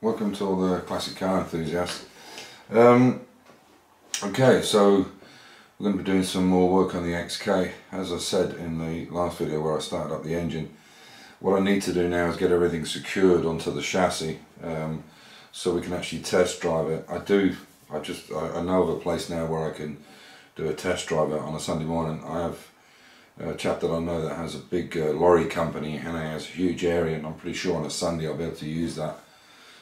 Welcome to all the classic car enthusiasts. Okay, so we're going to be doing some more work on the XK. As I said in the last video where I started up the engine, what I need to do now is get everything secured onto the chassis so we can actually test drive it. I know of a place now where I can do a test drive it on a Sunday morning. I have a chap that I know that has a big lorry company and he has a huge area, and I'm pretty sure on a Sunday I'll be able to use that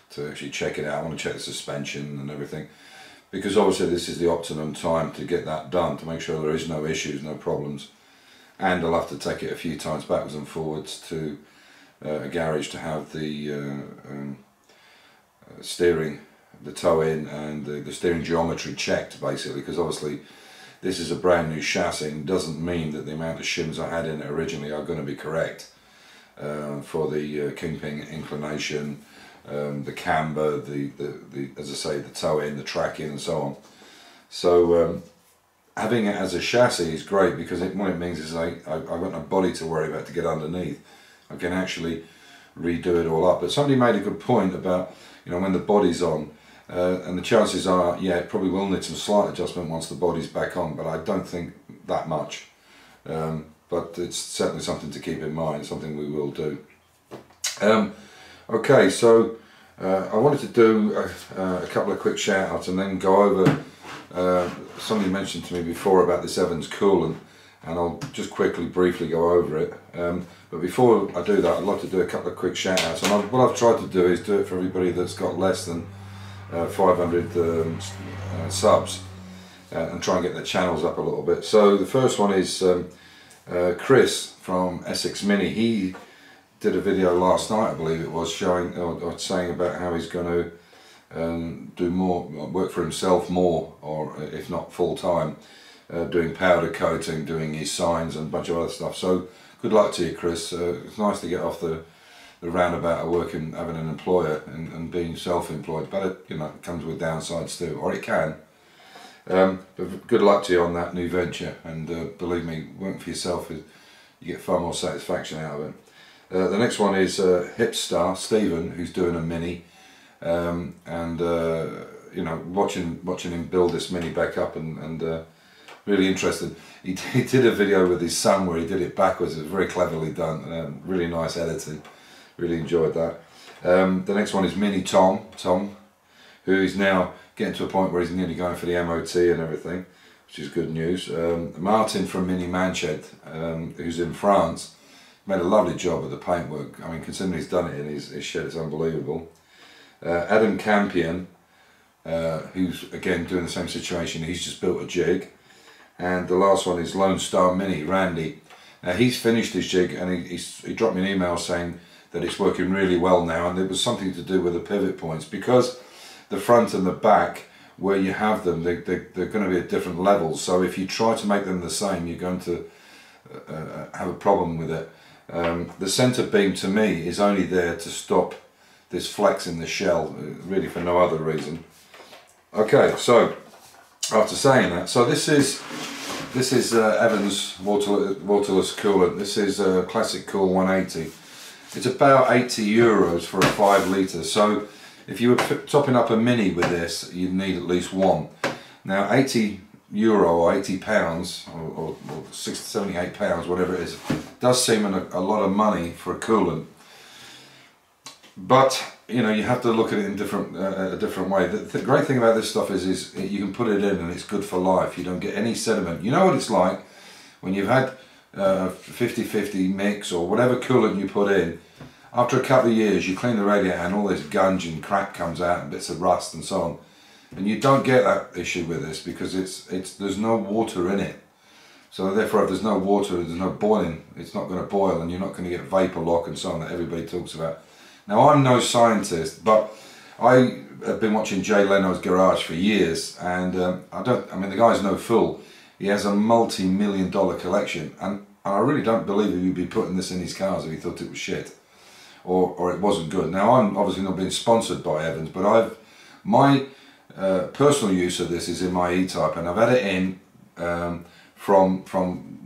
to actually check it out. I want to check the suspension and everything, because obviously this is the optimum time to get that done, to make sure there is no issues, no problems. And I'll have to take it a few times backwards and forwards to a garage to have the steering, the toe in and the steering geometry checked, basically, because obviously this is a brand new chassis and doesn't mean that the amount of shims I had in it originally are going to be correct for the kingpin inclination, the camber, the as I say, the toe in, the track in and so on. So having it as a chassis is great, because what it means is I've got no body to worry about to get underneath. I can actually redo it all up. But somebody made a good point about, you know, when the body's on, and the chances are, yeah, it probably will need some slight adjustment once the body's back on, but I don't think that much. But it's certainly something to keep in mind, something we will do. Okay, so I wanted to do a couple of quick shout outs and then go over, somebody mentioned to me before about this Evans coolant, and I'll just briefly go over it. But before I do that, I'd like to do a couple of quick shout outs, and what I've tried to do is do it for everybody that's got less than 500 subs, and try and get their channels up a little bit. So the first one is Chris from Essex Mini. He did a video last night, I believe it was, showing or saying about how he's going to do more work for himself, more, or if not full time, doing powder coating, doing his signs and a bunch of other stuff. So good luck to you, Chris. It's nice to get off the roundabout of working, having an employer and being self-employed, but it, you know, it comes with downsides too, or it can. But good luck to you on that new venture, and believe me, working for yourself, you get far more satisfaction out of it. The next one is Hipstar Stephen, who's doing a Mini, and you know, watching him build this Mini back up, and really interested. He did a video with his son where he did it backwards. It was very cleverly done, really nice editing. Really enjoyed that. The next one is Mini Tom, who is now getting to a point where he's nearly going for the MOT and everything, which is good news. Martin from Mini Manched, who's in France, made a lovely job of the paintwork. I mean, considering he's done it in his shed, it's unbelievable. Adam Campion, who's again doing the same situation. He's just built a jig. And the last one is Lone Star Mini, Randy. Now he's finished his jig, and he dropped me an email saying that it's working really well now, and it was something to do with the pivot points, because the front and the back where you have them, they're going to be at different levels. So if you try to make them the same, you're going to have a problem with it. The centre beam to me is only there to stop this flex in the shell, really for no other reason. Okay, so after saying that, so this is Evans waterless coolant. This is a Classic Cool 180. It's about €80 for a 5 litre. So if you were topping up a Mini with this, you'd need at least one. Now €80 or £80 or 78 pounds, whatever it is, does seem a lot of money for a coolant. But you know, you have to look at it in a different way. The great thing about this stuff is you can put it in and it's good for life. You don't get any sediment. You know what it's like when you've had 50-50 mix or whatever coolant you put in. After a couple of years, you clean the radiator and all this gunge and crack comes out and bits of rust and so on. And you don't get that issue with this, because there's no water in it. So therefore, if there's no water, there's no boiling. It's not going to boil, and you're not going to get vapor lock and so on that everybody talks about. Now, I'm no scientist, but I have been watching Jay Leno's Garage for years, and I mean, the guy's no fool. He has a multi-million-dollar collection, and I really don't believe he would be putting this in his cars if he thought it was shit, or it wasn't good. Now, I'm obviously not being sponsored by Evans, but my personal use of this is in my E-Type, and I've had it in from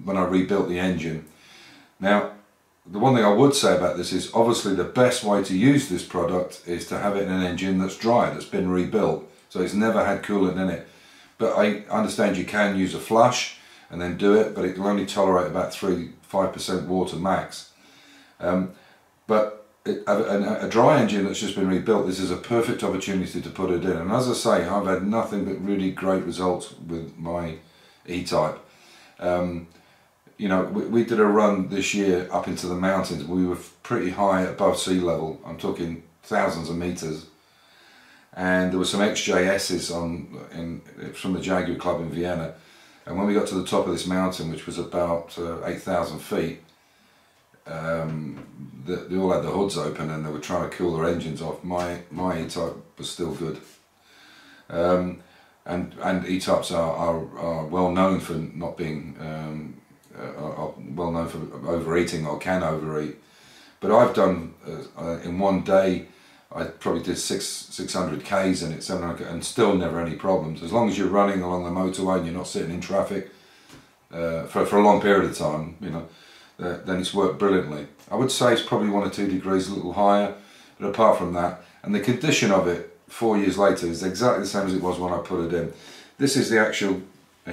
when I rebuilt the engine. Now, the one thing I would say about this is obviously the best way to use this product is to have it in an engine that's dry, that's been rebuilt, so it's never had coolant in it. But I understand you can use a flush and then do it, but it will only tolerate about 5% water max. But a dry engine that's just been rebuilt, this is a perfect opportunity to put it in. And as I say, I've had nothing but really great results with my E-Type. You know, we did a run this year up into the mountains. We were pretty high above sea level. I'm talking thousands of meters. And there were some XJS's from the Jaguar Club in Vienna. And when we got to the top of this mountain, which was about 8,000 feet, they all had the hoods open and they were trying to cool their engines off. My E-Type was still good. And E-Types are well known for not being, are well known for overeating or can overeat. But I've done, in one day, I probably did 600 Ks in it, 700, and still never any problems. As long as you're running along the motorway and you're not sitting in traffic for a long period of time, you know, then it's worked brilliantly. I would say it's probably 1 or 2 degrees a little higher, but apart from that, and the condition of it 4 years later is exactly the same as it was when I put it in. This is the actual,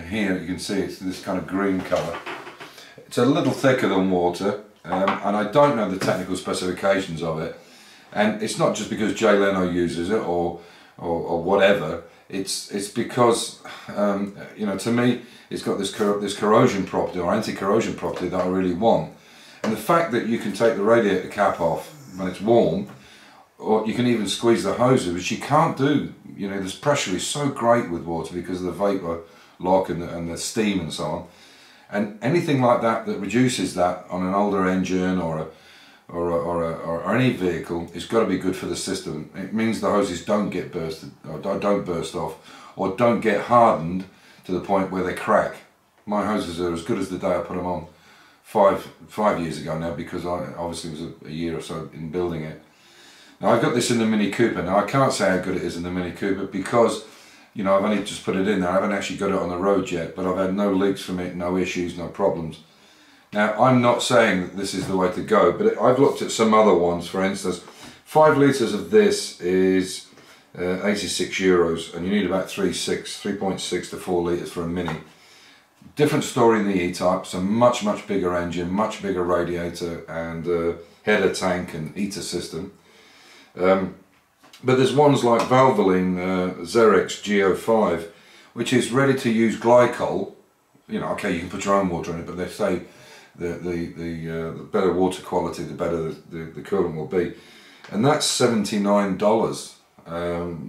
here you can see it's this kind of green colour. It's a little thicker than water, and I don't know the technical specifications of it. And it's not just because Jay Leno uses it or whatever. It's because you know, to me, it's got this corrosion property or anti-corrosion property that I really want. And the fact that you can take the radiator cap off when it's warm, or you can even squeeze the hoses, which you can't do. You know, this pressure is so great with water because of the vapor lock and the steam and so on. And anything like that that reduces that on an older engine or any vehicle, it's got to be good for the system. It means the hoses don't get bursted, or don't burst off, or don't get hardened to the point where they crack. My hoses are as good as the day I put them on five years ago now, because I obviously was a year or so in building it. Now I've got this in the Mini Cooper. Now I can't say how good it is in the Mini Cooper because, you know, I've only just put it in there. I haven't actually got it on the road yet, but I've had no leaks from it, no issues, no problems. Now, I'm not saying that this is the way to go, but I've looked at some other ones. For instance, 5 litres of this is 86 euros, and you need about 3.6 to 4 litres for a Mini. Different story in the E-Type, so much bigger engine, much bigger radiator and header tank and heater system. But there's ones like Valvoline Zerex Geo5, which is ready to use glycol. You know, okay, you can put your own water in it, but they say the better water quality, the better the coolant will be, and that's $79.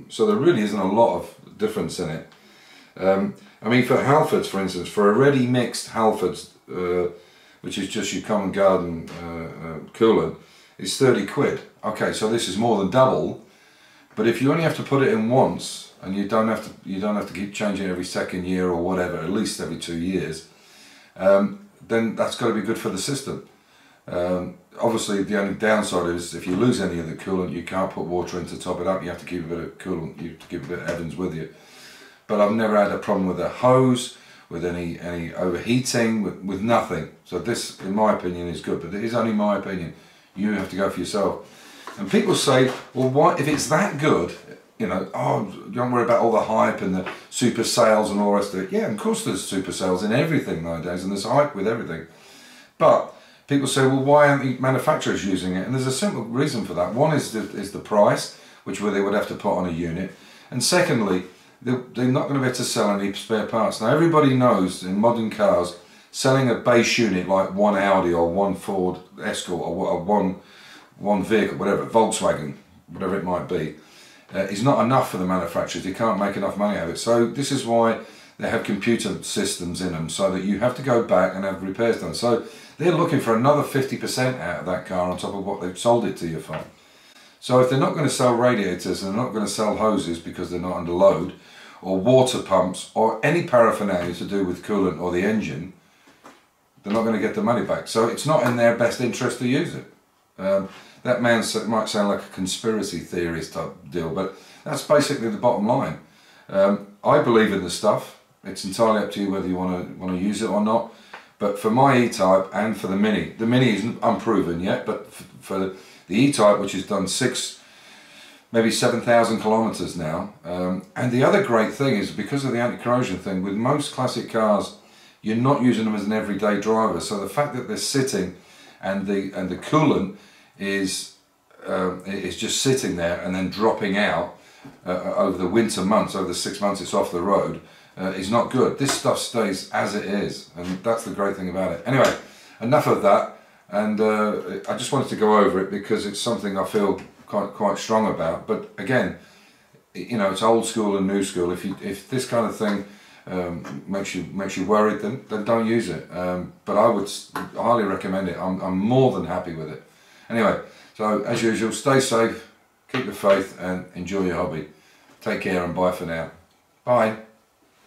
So there really isn't a lot of difference in it. I mean, for Halfords, for instance, for a ready mixed Halfords, which is just your common garden coolant, is 30 quid. Okay, so this is more than double, but if you only have to put it in once and you don't have to keep changing it every second year or whatever, at least every 2 years, then that's got to be good for the system. Obviously the only downside is if you lose any of the coolant, you can't put water in to top it up. You have to keep a bit of coolant, you have to keep a bit of Evans with you. But I've never had a problem with a hose, with any overheating, with nothing. So this, in my opinion, is good, but it is only my opinion. You have to go for yourself. And people say, well, why, if it's that good, you know, oh, don't worry about all the hype and the super sales and all the rest of it. Yeah, of course there's super sales in everything nowadays, and there's hype with everything. But people say, well, why aren't the manufacturers using it? And there's a simple reason for that. One is the price, which they would have to put on a unit. And secondly, they're not going to be able to sell any spare parts. Now everybody knows in modern cars, selling a base unit like one Audi or one Ford Escort or one vehicle, whatever, Volkswagen, whatever it might be, is not enough for the manufacturers. They can't make enough money out of it. So this is why they have computer systems in them, so that you have to go back and have repairs done. So they're looking for another 50% out of that car on top of what they've sold it to you for. So if they're not going to sell radiators and they're not going to sell hoses because they're not under load, or water pumps, or any paraphernalia to do with coolant or the engine, they're not going to get the money back. So it's not in their best interest to use it. That might sound like a conspiracy theorist type deal, but that's basically the bottom line. I believe in the stuff. It's entirely up to you whether you want to use it or not. But for my E-Type and for the Mini isn't unproven yet, but for the E-Type, which has done maybe 7,000 kilometers now. And the other great thing is, because of the anti-corrosion thing, with most classic cars, you're not using them as an everyday driver. So the fact that they're sitting and the coolant is just sitting there and then dropping out over the winter months, over the 6 months it's off the road, is not good. This stuff stays as it is, and that's the great thing about it. Anyway, enough of that, and I just wanted to go over it because it's something I feel quite strong about. But again, you know, it's old school and new school. If this kind of thing makes you worried, then don't use it. But I would highly recommend it. I'm more than happy with it. Anyway, so as usual, stay safe, keep the faith, and enjoy your hobby. Take care and bye for now. Bye.